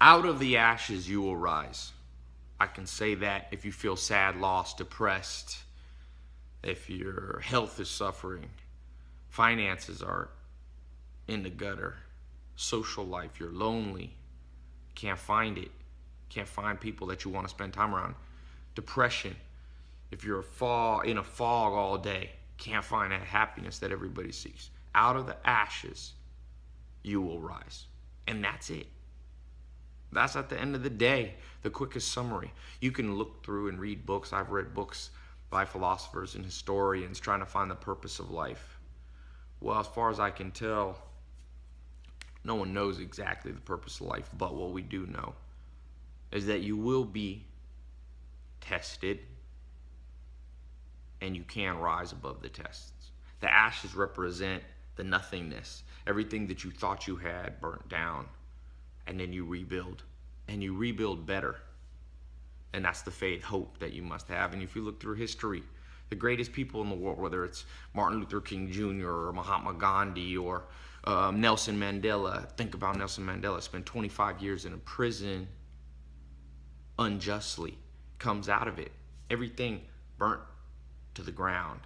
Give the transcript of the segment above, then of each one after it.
Out of the ashes you will rise. I can say that if you feel sad, lost, depressed, if your health is suffering, finances are in the gutter, social life, you're lonely, can't find it, can't find people that you want to spend time around, depression, if you're in a fog all day, can't find that happiness that everybody seeks. Out of the ashes, you will rise. And that's it. That's at the end of the day, the quickest summary. You can look through and read books. I've read books by philosophers and historians trying to find the purpose of life. Well, as far as I can tell, no one knows exactly the purpose of life, but what we do know is that you will be tested and you can rise above the tests. The ashes represent the nothingness, everything that you thought you had burnt down, and then you rebuild, and you rebuild better. And that's the faith, hope that you must have. And if you look through history, the greatest people in the world, whether it's Martin Luther King Jr. or Mahatma Gandhi or Nelson Mandela, think about Nelson Mandela, spent 25 years in a prison unjustly, comes out of it, everything burnt to the ground,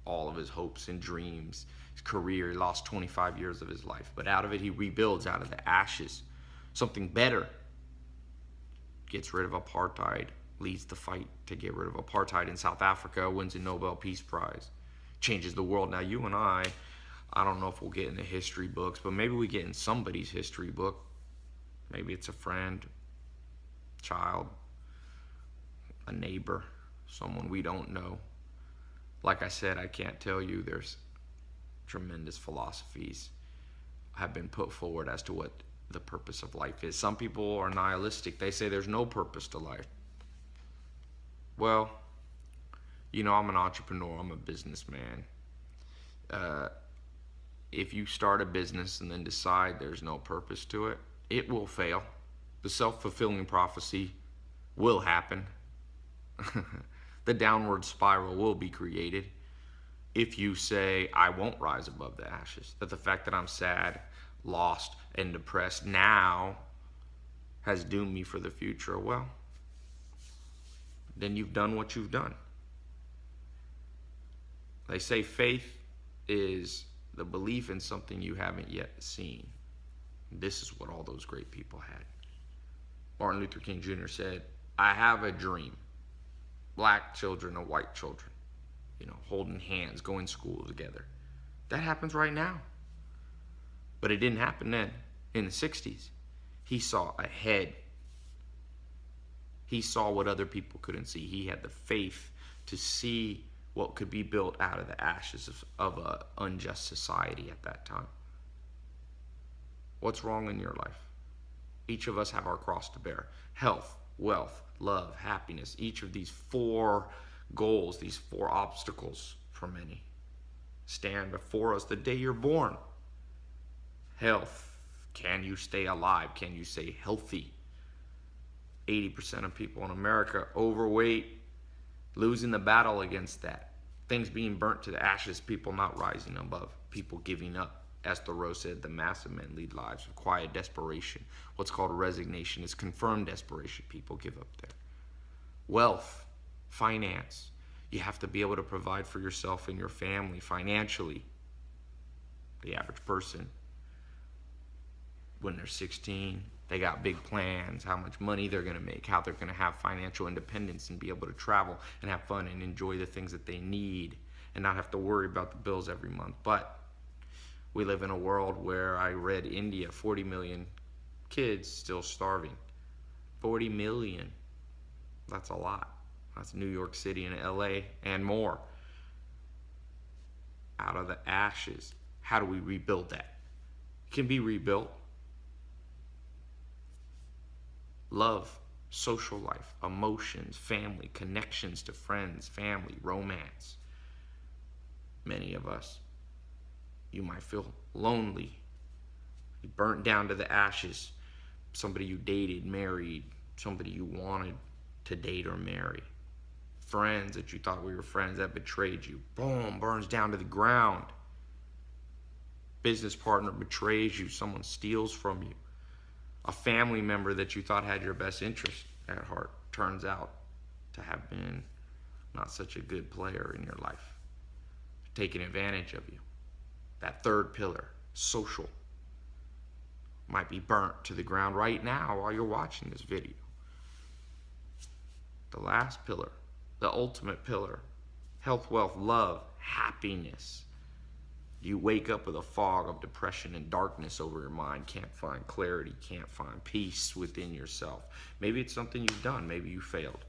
all of his hopes and dreams, his career, he lost 25 years of his life, but out of it he rebuilds, out of the ashes, something better, gets rid of apartheid, leads the fight to get rid of apartheid in South Africa, wins a Nobel Peace Prize, changes the world. Now you and I don't know if we'll get in the history books, but maybe we get in somebody's history book. Maybe it's a friend, child, a neighbor, someone we don't know. Like I said, I can't tell you. There's tremendous philosophies have been put forward as to what the purpose of life is. Some people are nihilistic. They say there's no purpose to life. Well, I'm an entrepreneur. I'm a businessman. If you start a business and then decide there's no purpose to it, it will fail. The self-fulfilling prophecy will happen. The downward spiral will be created if you say, I won't rise above the ashes. That the fact that I'm sad, lost, and depressed now has doomed me for the future. Well, then you've done what you've done. They say faith is the belief in something you haven't yet seen. This is what all those great people had. Martin Luther King Jr. said, I have a dream. Black children and white children, holding hands, going to school together. That happens right now. But it didn't happen then. In the 60s, he saw ahead. He saw what other people couldn't see. He had the faith to see what could be built out of the ashes of an unjust society at that time. What's wrong in your life? Each of us have our cross to bear. Health, wealth, love, happiness. Each of these 4 goals, these 4 obstacles for many, stand before us the day you're born. Health. Can you stay alive? Can you stay healthy? 80% of people in America overweight, losing the battle against that. Things being burnt to the ashes, people not rising above, people giving up. As Thoreau said, the mass of men lead lives of quiet desperation. What's called resignation is confirmed desperation. People give up there. Wealth, finance. You have to be able to provide for yourself and your family financially. The average person, when they're 16, they got big plans, how much money they're going to make, how they're going to have financial independence and be able to travel and have fun and enjoy the things that they need and not have to worry about the bills every month. But we live in a world where I read India, 40 million kids still starving. 40 million. That's a lot. That's New York City and LA and more. Out of the ashes, how do we rebuild that? It can be rebuilt. Love, social life, emotions, family, connections to friends, family, romance. Many of us, you might feel lonely. You burnt down to the ashes. Somebody you dated, married, somebody you wanted to date or marry. Friends that you thought were your friends that betrayed you. Boom, burns down to the ground. Business partner betrays you. Someone steals from you. A family member that you thought had your best interest at heart turns out to have been not such a good player in your life, taking advantage of you. That third pillar, social, might be burnt to the ground right now while you're watching this video. The last pillar, the ultimate pillar, health, wealth, love, happiness. You wake up with a fog of depression and darkness over your mind, can't find clarity, can't find peace within yourself. Maybe it's something you've done, maybe you failed,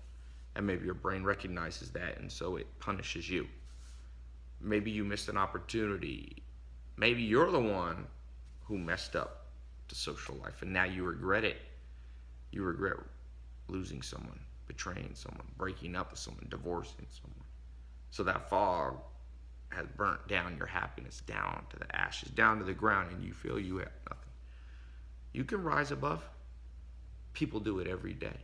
and maybe your brain recognizes that and so it punishes you. Maybe you missed an opportunity. Maybe you're the one who messed up the social life and now you regret it. You regret losing someone, betraying someone, breaking up with someone, divorcing someone. So that fog has burnt down your happiness down to the ashes, down to the ground, and you feel you have nothing. You can rise above. People do it every day,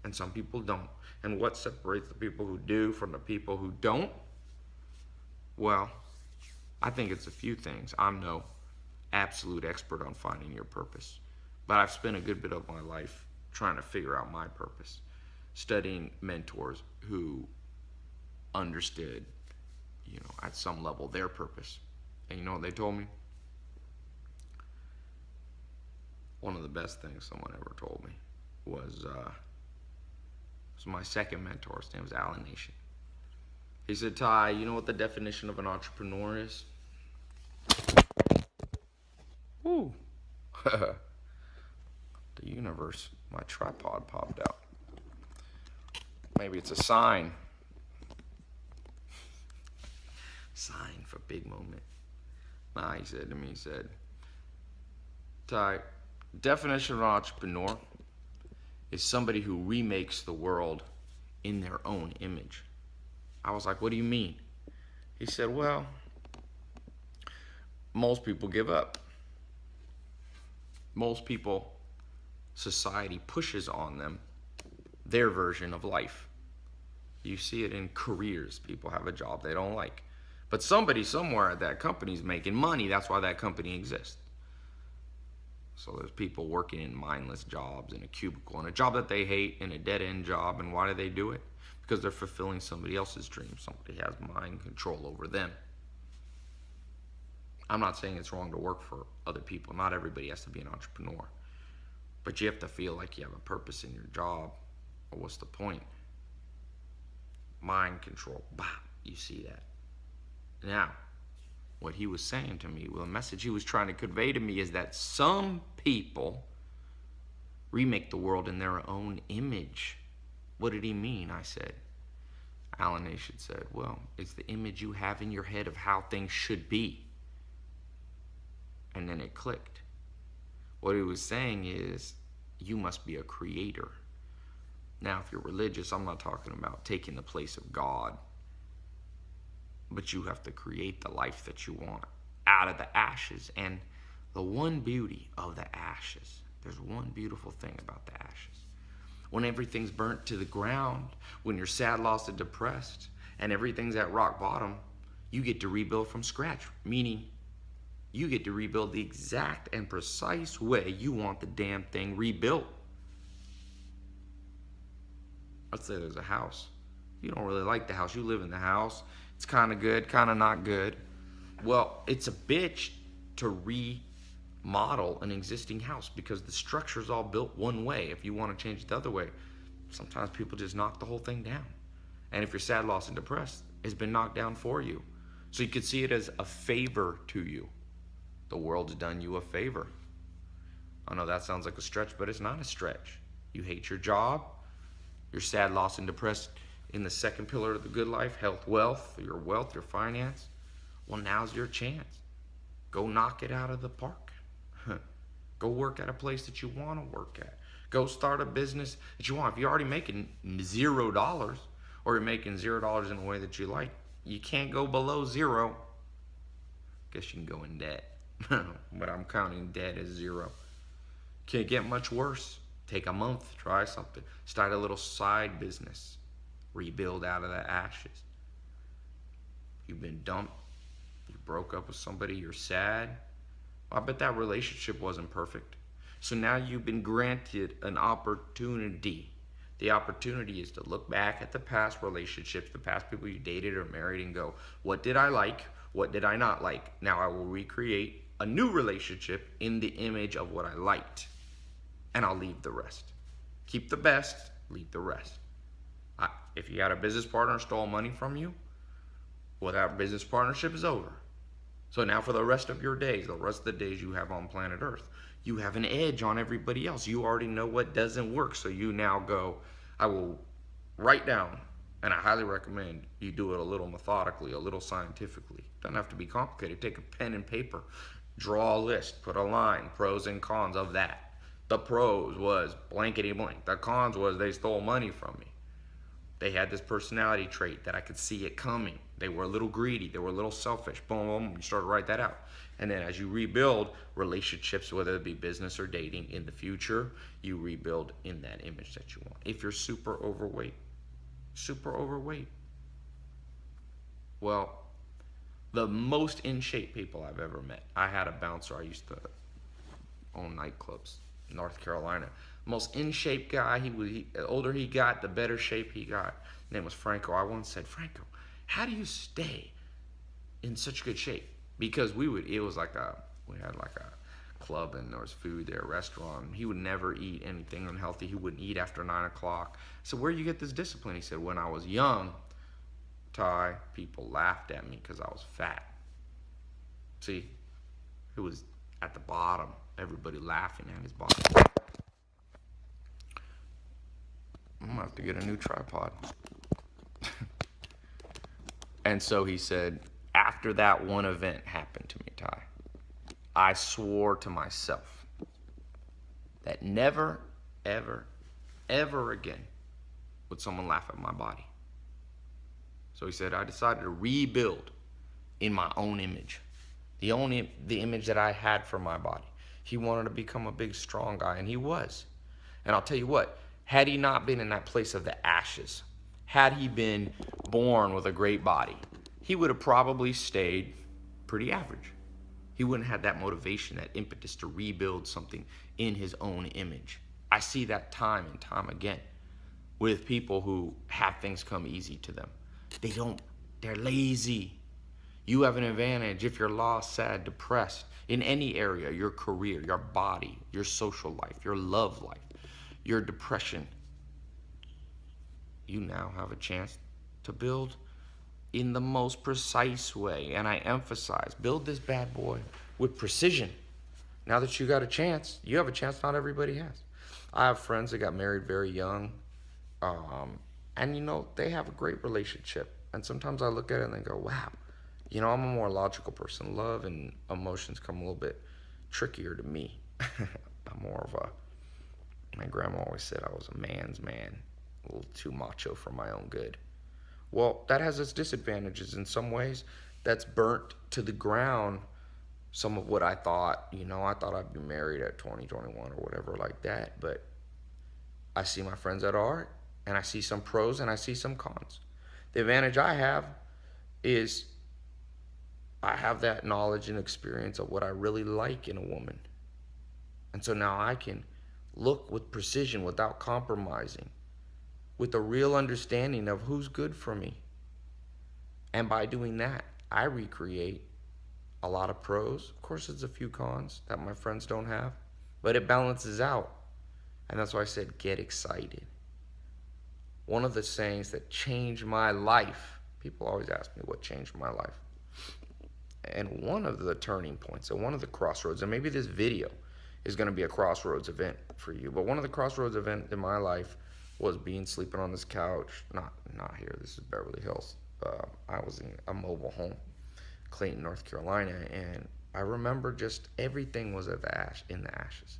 and some people don't. And what separates the people who do from the people who don't? Well, I think it's a few things. I'm no absolute expert on finding your purpose, but I've spent a good bit of my life trying to figure out my purpose, studying mentors who understood, at some level their purpose. And you know what they told me? One of the best things someone ever told me was my second mentor. His name was Alan Nation. He said, Ty, you know what the definition of an entrepreneur is? Woo. The universe, my tripod popped out. Maybe it's a sign. Sign for big moment. Nah, he said to me, Ty, definition of an entrepreneur is somebody who remakes the world in their own image. I was like, what do you mean? He said, well, most people give up. Most people, society pushes on them their version of life. You see it in careers. People have a job they don't like. But somebody somewhere at that company is making money. That's why that company exists. So there's people working in mindless jobs, in a cubicle, in a job that they hate, in a dead-end job. And why do they do it? Because they're fulfilling somebody else's dream. Somebody has mind control over them. I'm not saying it's wrong to work for other people. Not everybody has to be an entrepreneur. But you have to feel like you have a purpose in your job. Or what's the point? Mind control. Bah, you see that. Now, what he was saying to me, well, the message he was trying to convey to me is that some people remake the world in their own image. What did he mean? I said. Alan Nation said, well, it's the image you have in your head of how things should be. And then it clicked. What he was saying is, you must be a creator. Now, if you're religious, I'm not talking about taking the place of God. But you have to create the life that you want out of the ashes. And the one beauty of the ashes, there's one beautiful thing about the ashes. When everything's burnt to the ground, when you're sad, lost, and depressed, and everything's at rock bottom, you get to rebuild from scratch. Meaning, you get to rebuild the exact and precise way you want the damn thing rebuilt. Let's say there's a house. You don't really like the house. You live in the house. It's kind of good, kind of not good. Well, it's a bitch to remodel an existing house because the structure's all built one way. If you want to change it the other way, sometimes people just knock the whole thing down. And if you're sad, lost, and depressed, it's been knocked down for you. So you could see it as a favor to you. The world's done you a favor. I know that sounds like a stretch, but it's not a stretch. You hate your job. You're sad, lost, and depressed in the second pillar of the good life, health, wealth, your finance. Well, now's your chance. Go knock it out of the park. Go work at a place that you want to work at. Go start a business that you want. If you're already making $0 or you're making $0 in a way that you like, you can't go below zero. Guess you can go in debt. But I'm counting debt as zero. Can't get much worse. Take a month, try something. Start a little side business. Rebuild out of the ashes. You've been dumped. You broke up with somebody. You're sad. I bet that relationship wasn't perfect. So now you've been granted an opportunity. The opportunity is to look back at the past relationships, the past people you dated or married, and go, what did I like? What did I not like? Now I will recreate a new relationship in the image of what I liked, and I'll leave the rest. Keep the best, leave the rest. If you had a business partner stole money from you, well, that business partnership is over. So now for the rest of your days, the rest of the days you have on planet Earth, you have an edge on everybody else. You already know what doesn't work. So you now go, I will write down, and I highly recommend you do it a little methodically, a little scientifically. Doesn't have to be complicated. Take a pen and paper, draw a list, put a line, pros and cons of that. The pros was blankety blank. The cons was they stole money from me. They had this personality trait that I could see it coming. They were a little greedy. They were a little selfish. Boom, boom. You start to write that out. And then as you rebuild relationships, whether it be business or dating in the future, you rebuild in that image that you want. If you're super overweight, well, the most in shape people I've ever met. I had a bouncer. I used to own nightclubs in North Carolina. Most in shape guy. The older he got, the better shape he got. His name was Franco. I once said, Franco, how do you stay in such good shape? Because we had like a club and there was food there, a restaurant. He would never eat anything unhealthy. He wouldn't eat after 9 o'clock. So where do you get this discipline? He said, when I was young, Ty, people laughed at me because I was fat. See, it was at the bottom. Everybody laughing at his bottom. I'm gonna have to get a new tripod. And so he said, after that one event happened to me, Ty, I swore to myself that never, ever, ever again would someone laugh at my body. So he said, I decided to rebuild in my own image, the image that I had for my body. He wanted to become a big, strong guy, and he was. And I'll tell you what, had he not been in that place of the ashes, had he been born with a great body, he would have probably stayed pretty average. He wouldn't have that motivation, that impetus to rebuild something in his own image. I see that time and time again with people who have things come easy to them. They're lazy. You have an advantage if you're lost, sad, depressed in any area, your career, your body, your social life, your love life, your depression. You now have a chance to build in the most precise way. And I emphasize, build this bad boy with precision. Now that you got a chance, you have a chance not everybody has. I have friends that got married very young. And they have a great relationship. And sometimes I look at it and I go, wow, I'm a more logical person. Love and emotions come a little bit trickier to me. I'm more of my grandma always said I was a man's man, a little too macho for my own good. Well, that has its disadvantages in some ways. That's burnt to the ground some of what I thought. I thought I'd be married at 20, 21 or whatever like that. But I see my friends that are, and I see some pros and I see some cons. The advantage I have is I have that knowledge and experience of what I really like in a woman. And so now I can look with precision without compromising, with a real understanding of who's good for me. And by doing that, I recreate a lot of pros. Of course, there's a few cons that my friends don't have, but it balances out. And that's why I said, get excited. One of the sayings that changed my life, people always ask me what changed my life. And one of the turning points, and one of the crossroads, and maybe this video is going to be a crossroads event for you, but one of the crossroads events in my life was sleeping on this couch. Not here, this is Beverly Hills. I was in a mobile home, Clayton, North Carolina, and I remember just everything was in the ashes.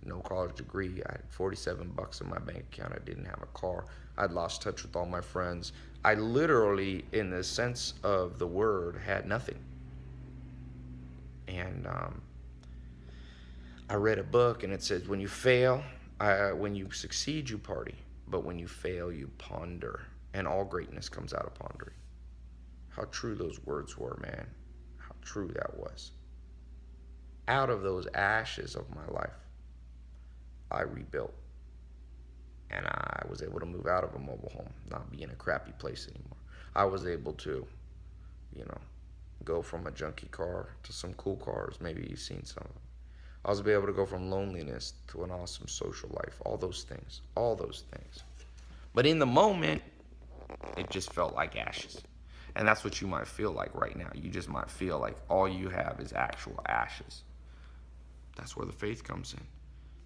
No college degree. I had $47 in my bank account. I didn't have a car. I'd lost touch with all my friends. I literally, in the sense of the word, had nothing. And I read a book, and it says, when you succeed, you party. But when you fail, you ponder. And all greatness comes out of pondering. How true those words were, man. How true that was. Out of those ashes of my life, I rebuilt. And I was able to move out of a mobile home, not be in a crappy place anymore. I was able to, you know, go from a junky car to some cool cars. Maybe you've seen some of them. I was able to go from loneliness to an awesome social life. All those things. All those things. But in the moment, it just felt like ashes. And that's what you might feel like right now. You just might feel like all you have is actual ashes. That's where the faith comes in.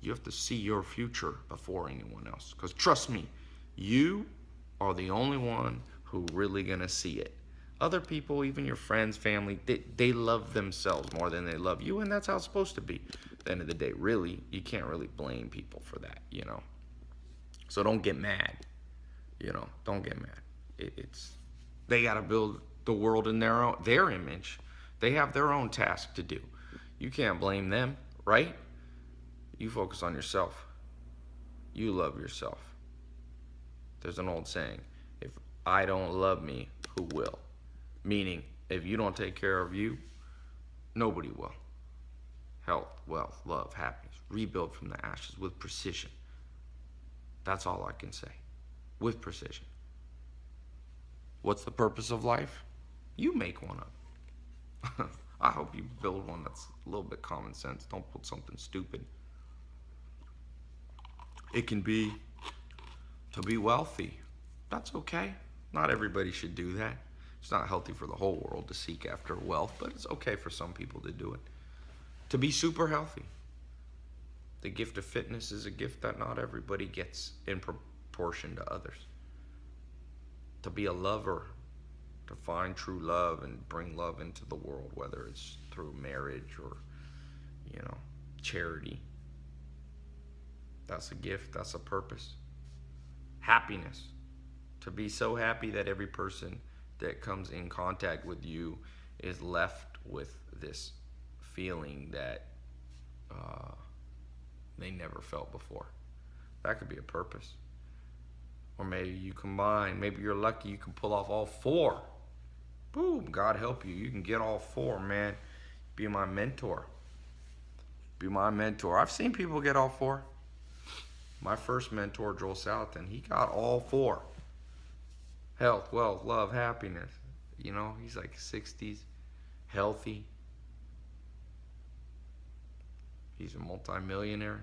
You have to see your future before anyone else. Because trust me, you are the only one who really gonna see it. Other people, even your friends, family, they love themselves more than they love you, and that's how it's supposed to be. At the end of the day, really, you can't really blame people for that, you know. So don't get mad, you know. Don't get mad. It's they gotta build the world in their image. They have their own task to do. You can't blame them, right? You focus on yourself. You love yourself. There's an old saying, if I don't love me, who will? Meaning, if you don't take care of you, nobody will. Health, wealth, love, happiness. Rebuild from the ashes with precision. That's all I can say. With precision. What's the purpose of life? You make one up. I hope you build one that's a little bit common sense. Don't put something stupid. It can be to be wealthy. That's okay. Not everybody should do that. It's not healthy for the whole world to seek after wealth, but it's okay for some people to do it. To be super healthy. The gift of fitness is a gift that not everybody gets in proportion to others. To be a lover, to find true love and bring love into the world, whether it's through marriage or, you know, charity. That's a gift, that's a purpose. Happiness. To be so happy that every person that comes in contact with you is left with this feeling that they never felt before. That could be a purpose. Or maybe you combine, maybe you're lucky you can pull off all four. Boom, God help you. You can get all four, man. Be my mentor. Be my mentor. I've seen people get all four. My first mentor, Joel Salatin, he got all four. Health, wealth, love, happiness. You know, he's like 60s, healthy. He's a multimillionaire.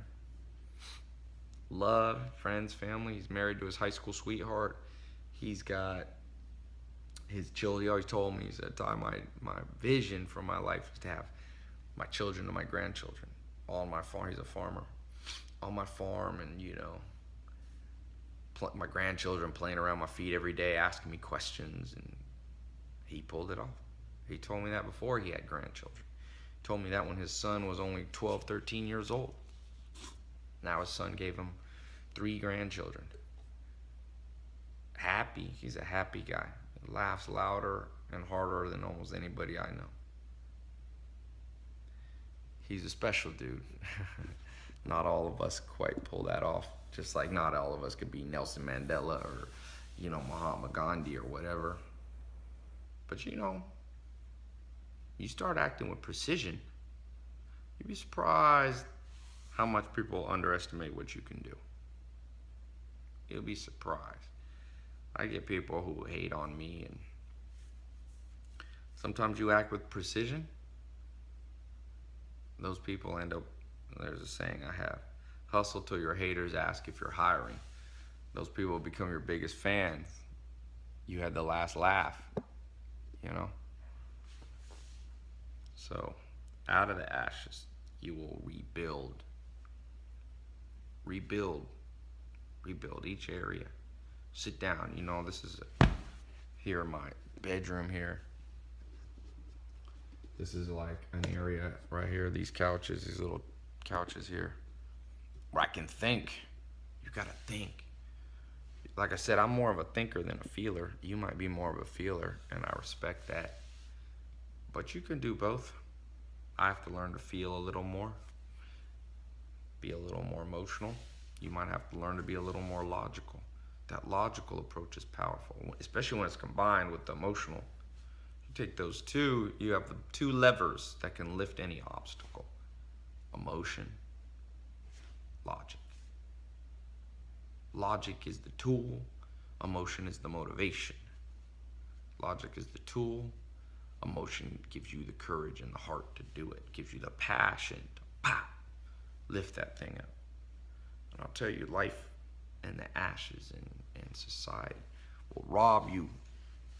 Love, friends, family. He's married to his high school sweetheart. He's got his children. He always told me, he said, my vision for my life is to have my children and my grandchildren all on my farm. He's a farmer. On my farm, and, you know, my grandchildren playing around my feet every day, asking me questions, and he pulled it off. He told me that before he had grandchildren. He told me that when his son was only 12, 13 years old. Now his son gave him 3 grandchildren. Happy. He's a happy guy. He laughs louder and harder than almost anybody I know. He's a special dude. Not all of us quite pull that off. Just like not all of us could be Nelson Mandela or, you know, Mahatma Gandhi or whatever. But, you know, you start acting with precision, you'd be surprised how much people underestimate what you can do. You'll be surprised. I get people who hate on me, and sometimes you act with precision. Those people end up, there's a saying I have, hustle till your haters ask if you're hiring. Those people become your biggest fans. You had the last laugh, you know? So, out of the ashes, you will rebuild. Rebuild each area. Sit down, you know, this is here in my bedroom here. This is like an area right here, these couches, these little couches here, where I can think. You gotta think. Like I said, I'm more of a thinker than a feeler. You might be more of a feeler, and I respect that. But you can do both. I have to learn to feel a little more, be a little more emotional. You might have to learn to be a little more logical. That logical approach is powerful, especially when it's combined with the emotional. You take those two, you have the 2 levers that can lift any obstacle. Emotion, logic. Logic is the tool, emotion is the motivation. Logic is the tool, emotion gives you the courage and the heart to do it, gives you the passion to lift that thing up. And I'll tell you, life and the ashes in society will rob you.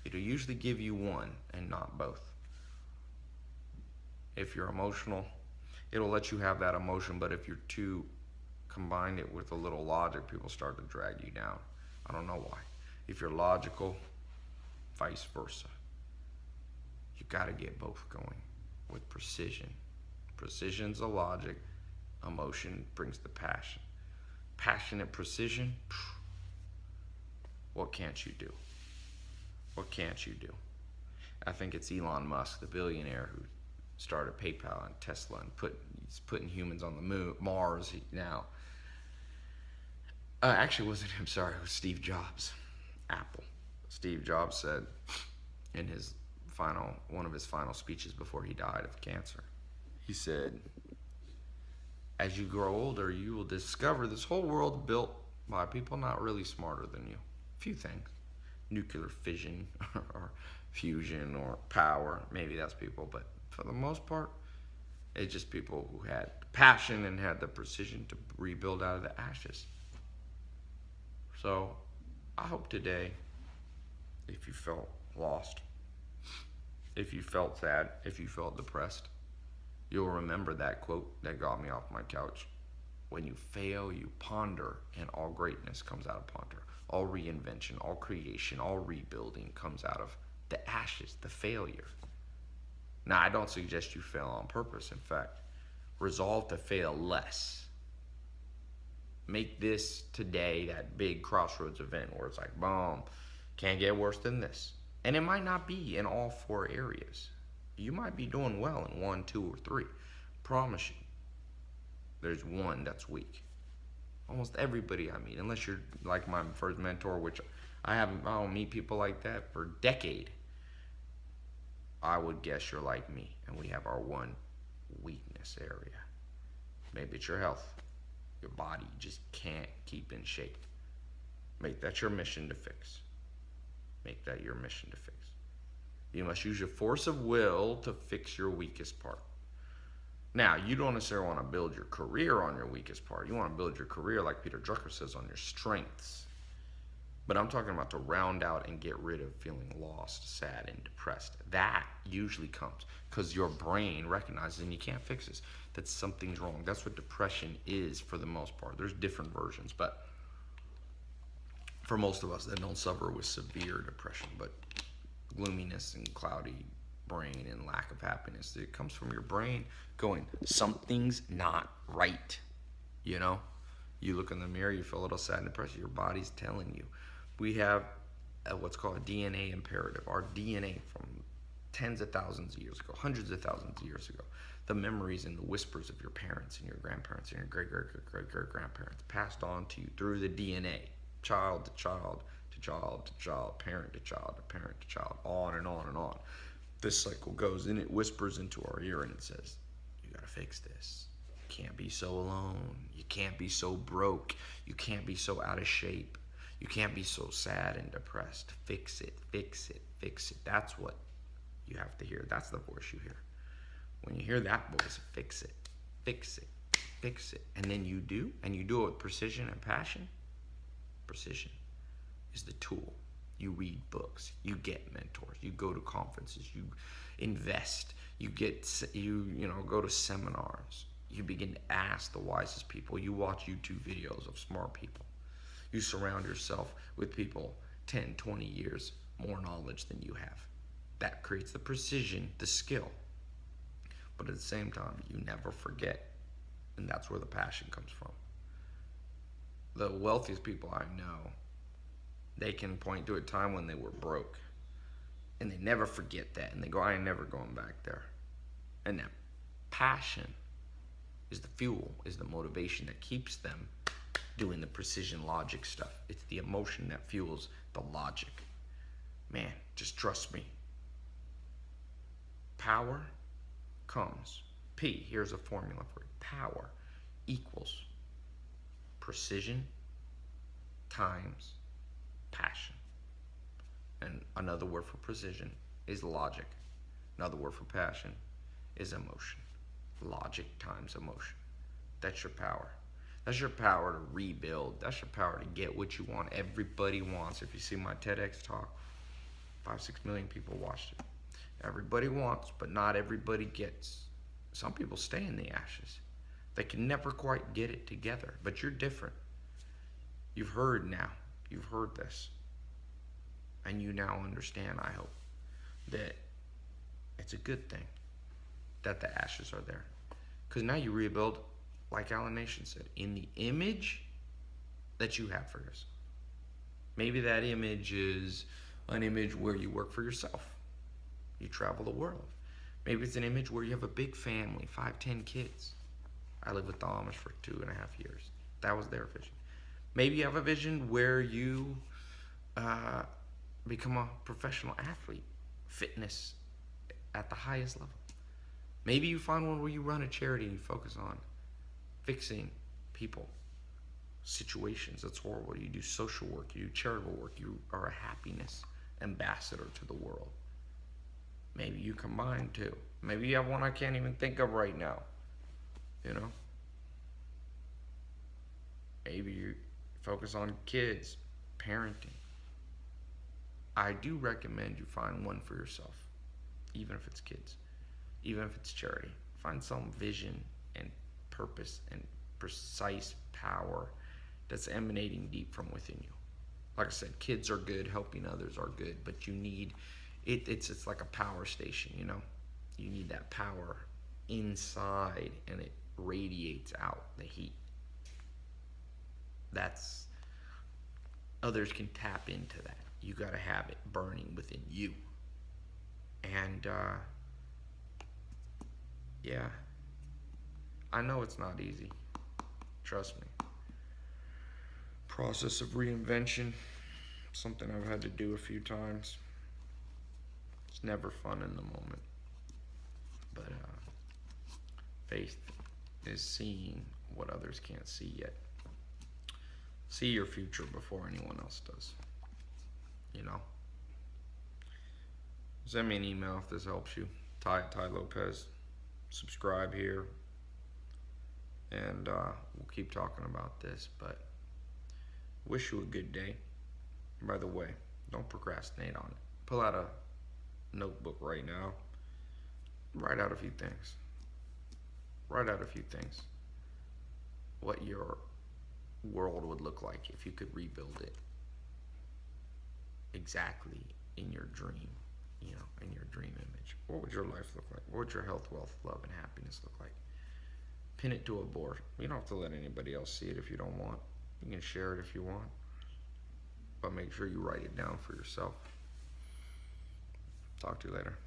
It'll usually give you one and not both. If you're emotional, it'll let you have that emotion, but if you're too combined it with a little logic, people start to drag you down. I don't know why. If you're logical, vice versa. You got to get both going with precision. Precision's the logic, emotion brings the passion. Passionate precision, what can't you do? What can't you do? I think it's Elon Musk, the billionaire who started PayPal and Tesla and he's putting humans on the moon, Mars now. Actually, it wasn't him, sorry, it was Steve Jobs, Apple. Steve Jobs said in one of his final speeches before he died of cancer, he said, as you grow older, you will discover this whole world built by people not really smarter than you. A few things. Nuclear fission or fusion or power. Maybe that's people, but for the most part, it's just people who had passion and had the precision to rebuild out of the ashes. So I hope today, if you felt lost, if you felt sad, if you felt depressed, you'll remember that quote that got me off my couch. When you fail, you ponder, and all greatness comes out of ponder. All reinvention, all creation, all rebuilding comes out of the ashes, the failure. Now, I don't suggest you fail on purpose. In fact, resolve to fail less. Make this today that big crossroads event where it's like, boom, can't get worse than this. And it might not be in all 4 areas. You might be doing well in 1, 2, or 3. Promise you. There's one that's weak. Almost everybody I meet, unless you're like my first mentor, which I don't meet people like that for a decade. I would guess you're like me, and we have our one weakness area. Maybe it's your health. Your body just can't keep in shape. Make that your mission to fix. Make that your mission to fix. You must use your force of will to fix your weakest part. Now, you don't necessarily want to build your career on your weakest part. You want to build your career, like Peter Drucker says, on your strengths. But I'm talking about to round out and get rid of feeling lost, sad, and depressed. That usually comes because your brain recognizes, and you can't fix this, that something's wrong. That's what depression is for the most part. There's different versions, but for most of us that don't suffer with severe depression, but gloominess and cloudy brain and lack of happiness, it comes from your brain going, something's not right. You know, you look in the mirror, you feel a little sad and depressed, your body's telling you. We have what's called a DNA imperative. Our DNA from tens of thousands of years ago, hundreds of thousands of years ago, the memories and the whispers of your parents and your grandparents and your great-great-great-great-grandparents passed on to you through the DNA, child to child to child to child, parent to child to parent to child, on and on and on. This cycle goes, and it whispers into our ear, and it says, you gotta fix this. You can't be so alone. You can't be so broke. You can't be so out of shape. You can't be so sad and depressed. Fix it, fix it, fix it. That's what you have to hear. That's the voice you hear. When you hear that voice, fix it, fix it, fix it. And then you do, and you do it with precision and passion. Precision is the tool. You read books, you get mentors, you go to conferences, you invest, you go to seminars, you begin to ask the wisest people, you watch YouTube videos of smart people. You surround yourself with people 10, 20 years more knowledge than you have. That creates the precision, the skill. But at the same time, you never forget. And that's where the passion comes from. The wealthiest people I know, they can point to a time when they were broke. And they never forget that. And they go, I ain't never going back there. And that passion is the fuel, is the motivation that keeps them doing the precision logic stuff. It's the emotion that fuels the logic. Man, just trust me. Power comes. P, here's a formula for it. Power equals precision times passion. And another word for precision is logic. Another word for passion is emotion. Logic times emotion. That's your power. That's your power to rebuild. That's your power to get what you want. Everybody wants. If you see my TEDx talk, 5-6 million people watched it. Everybody wants, but not everybody gets. Some people stay in the ashes. They can never quite get it together, but you're different. You've heard now. You've heard this. And you now understand, I hope, that it's a good thing that the ashes are there. Because now you rebuild, like Alan Nation said, in the image that you have for yourself. Maybe that image is an image where you work for yourself. You travel the world. Maybe it's an image where you have a big family, 5, 10 kids. I lived with the Amish for 2.5 years. That was their vision. Maybe you have a vision where you become a professional athlete, fitness at the highest level. Maybe you find one where you run a charity and you focus on fixing people, situations that's horrible. You do social work, you do charitable work, you are a happiness ambassador to the world. Maybe you combine two. Maybe you have one I can't even think of right now. You know? Maybe you focus on kids, parenting. I do recommend you find one for yourself, even if it's kids, even if it's charity. Find some vision and purpose and precise power that's emanating deep from within you. Like I said, kids are good, helping others are good, but you need it's like a power station, you know? You need that power inside and it radiates out the heat. That's others can tap into that. You got to have it burning within you. And yeah, I know it's not easy. Trust me. Process of reinvention, something I've had to do a few times. It's never fun in the moment. But faith is seeing what others can't see yet. See your future before anyone else does. You know? Send me an email if this helps you. Ty Lopez. Subscribe here. And we'll keep talking about this. But wish you a good day. By the way, don't procrastinate on it. Pull out a notebook right now. Write out a few things. Write out a few things. What your world would look like if you could rebuild it exactly in your dream, you know, in your dream image. What would your life look like? What would your health, wealth, love, and happiness look like? Pin it to a board. You don't have to let anybody else see it if you don't want. You can share it if you want, but make sure you write it down for yourself. Talk to you later.